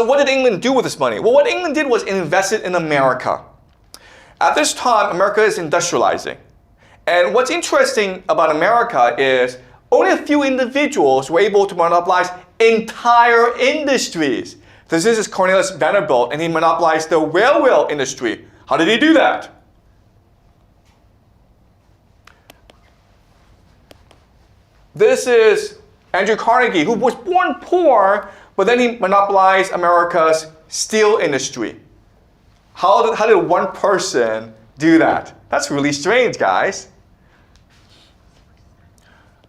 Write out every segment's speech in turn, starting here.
what did England do with this money? Well, what England did was invest it in America. At this time, America is industrializing. And what's interesting about America is only a few individuals were able to monopolize entire industries. This is Cornelius Vanderbilt, and he monopolized the railway industry. How did he do that? This is Andrew Carnegie, who was born poor, but then he monopolized America's steel industry. How did one person do that? That's really strange, guys.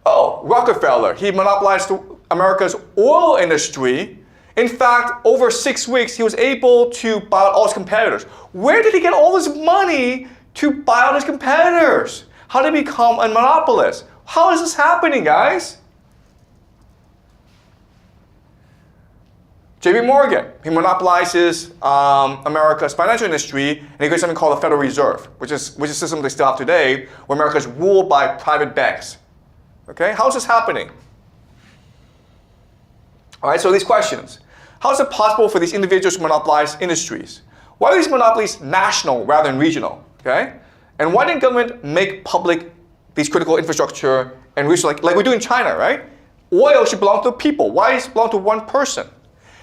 Oh, Rockefeller, he monopolized America's oil industry. In fact, over 6 weeks, he was able to buy out all his competitors. Where did he get all this money to buy out his competitors? How did he become a monopolist? How is this happening, guys? J.P. Morgan, he monopolizes America's financial industry, and he creates something called the Federal Reserve, which is a system they still have today, where America is ruled by private banks. Okay, how is this happening? All right, so these questions. How is it possible for these individuals to monopolize industries? Why are these monopolies national rather than regional? Okay, and why didn't government make public these critical infrastructure and resources like we do in China, right? Oil should belong to the people. Why does it belong to one person?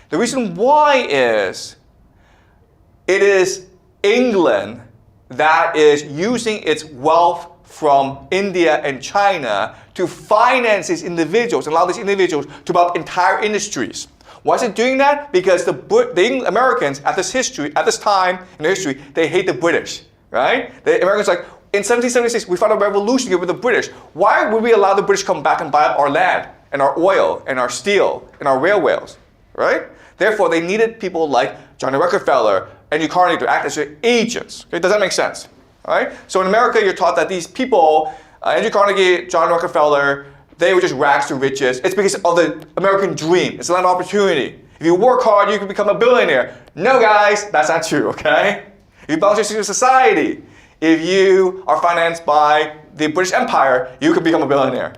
The reason why is it is England that is using its wealth from India and China to finance these individuals and allow these individuals to develop entire industries. Why is it doing that? Because the Americans at this time in their history, they hate the British, right? The Americans are like, in 1776, we fought a revolution with the British. Why would we allow the British to come back and buy up our land and our oil and our steel and our railways, right? Therefore, they needed people like John Rockefeller and Andrew Carnegie to act as their agents. Okay? Does that make sense? All right? So in America, you're taught that these people, Andrew Carnegie, John Rockefeller, they were just rags to riches. It's because of the American dream. It's a land of opportunity. If you work hard, you can become a billionaire. No, guys, that's not true, okay? If you belong to a secret society, if you are financed by the British Empire, you can become a billionaire.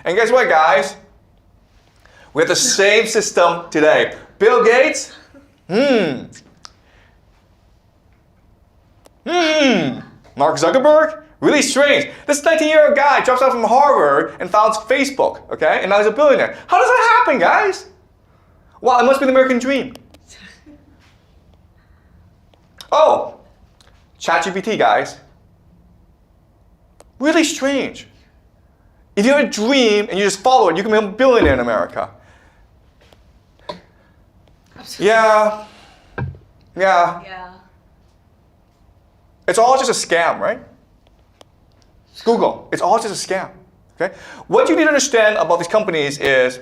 And guess what, guys? We have the same system today. Bill Gates? Mark Zuckerberg? Really strange. This 19-year-old guy drops out from Harvard and founds Facebook, okay? And now he's a billionaire. How does that happen, guys? Well, it must be the American dream. Oh, ChatGPT, guys. Really strange. If you have a dream and you just follow it, you can become a billionaire in America. Yeah. It's all just a scam, right? Google, it's all just a scam, okay? What you need to understand about these companies is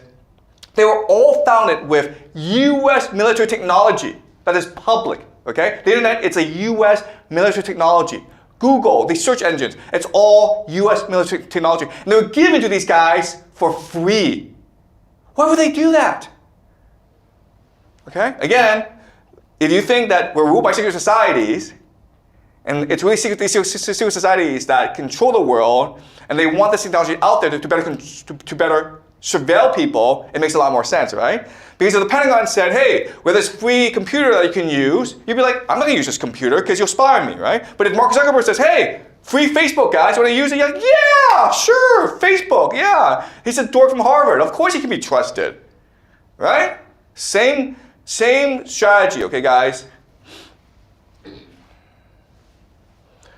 they were all founded with US military technology that is public, okay? The internet, it's a US military technology. Google, these search engines, it's all US military technology. And they were given to these guys for free. Why would they do that? Okay, again, if you think that we're ruled by secret societies, and it's really secret societies that control the world, and they want this technology out there to better surveil people, it makes a lot more sense, right? Because if the Pentagon said, hey, we have this free computer that you can use, you'd be like, I'm not going to use this computer because you'll spy on me, right? But if Mark Zuckerberg says, hey, free Facebook, guys, want to use it? You're like, yeah, sure, Facebook, yeah. He's a dork from Harvard. Of course he can be trusted, right? Same strategy, okay, guys?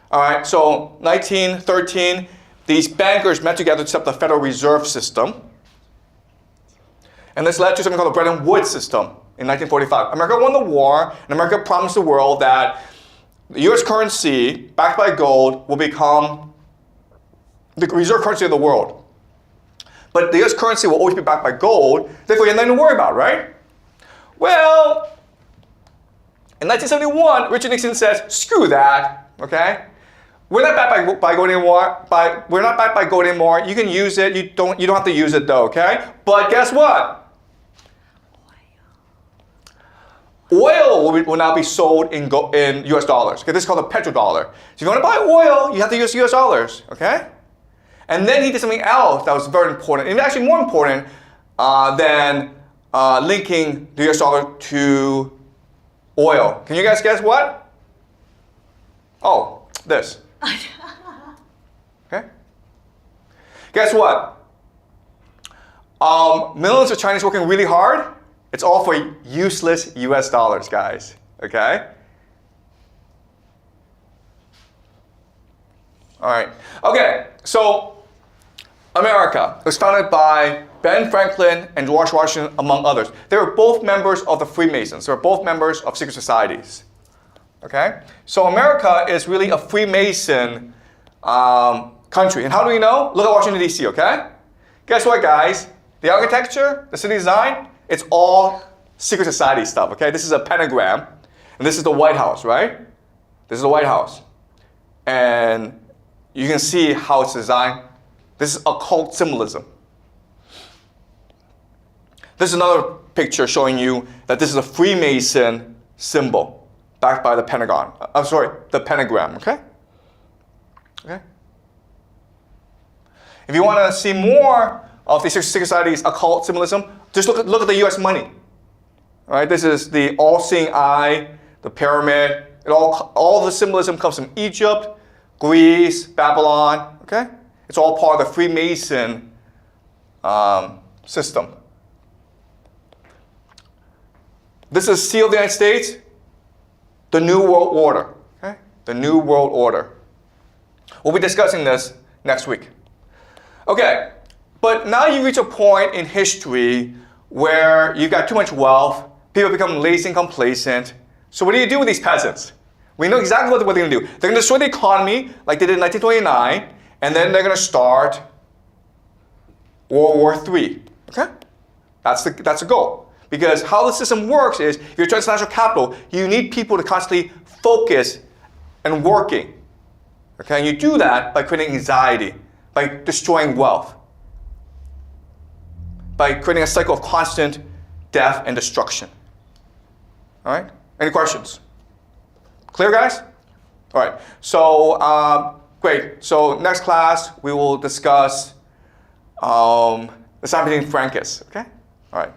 All right, so 1913, these bankers met together to set up the Federal Reserve System. And this led to something called the Bretton Woods system in 1945. America won the war, and America promised the world that the US currency, backed by gold, will become the reserve currency of the world. But the US currency will always be backed by gold, therefore you have nothing to worry about, right? Well, in 1971, Richard Nixon says, screw that, okay? We're not backed by gold anymore. We're not backed by gold anymore. You can use it. You don't have to use it though, okay? But guess what? Oil will now be sold in US dollars. Okay, this is called the petrodollar. So if you want to buy oil, you have to use US dollars, okay? And then he did something else that was very important, and actually more important than linking the US dollar to oil. Can you guys guess what? Oh, this. Okay. Guess what? Millions of Chinese working really hard. It's all for useless US dollars, guys. Okay? All right. Okay, so America was founded by Ben Franklin and George Washington, among others. They were both members of the Freemasons. They were both members of secret societies. Okay? So America is really a Freemason country. And how do we know? Look at Washington, D.C., okay? Guess what, guys? The architecture, the city design, it's all secret society stuff, okay? This is a pentagram, and this is the White House, right? This is the White House. And you can see how it's designed. This is occult symbolism. This is another picture showing you that this is a Freemason symbol backed by the Pentagon. I'm sorry, the pentagram, okay? Okay? If you want to see more of the secret society's occult symbolism, just look at the US money. All right, this is the all-seeing eye, the pyramid. All the symbolism comes from Egypt, Greece, Babylon, okay? It's all part of the Freemason system. This is seal of the United States, the New World Order, okay? The New World Order. We'll be discussing this next week. Okay, but now you reach a point in history where you've got too much wealth, people become lazy and complacent. So what do you do with these peasants? We know exactly what they're going to do. They're going to destroy the economy like they did in 1929, and then they're going to start World War III. Okay? That's the goal. Because how the system works is, if you're transnational capital, you need people to constantly focus and working. Okay? And you do that by creating anxiety, by destroying wealth, by creating a cycle of constant death and destruction. All right? Any questions? Clear, guys? All right. So, great. So next class, we will discuss the San Francisco Francus. Okay? All right.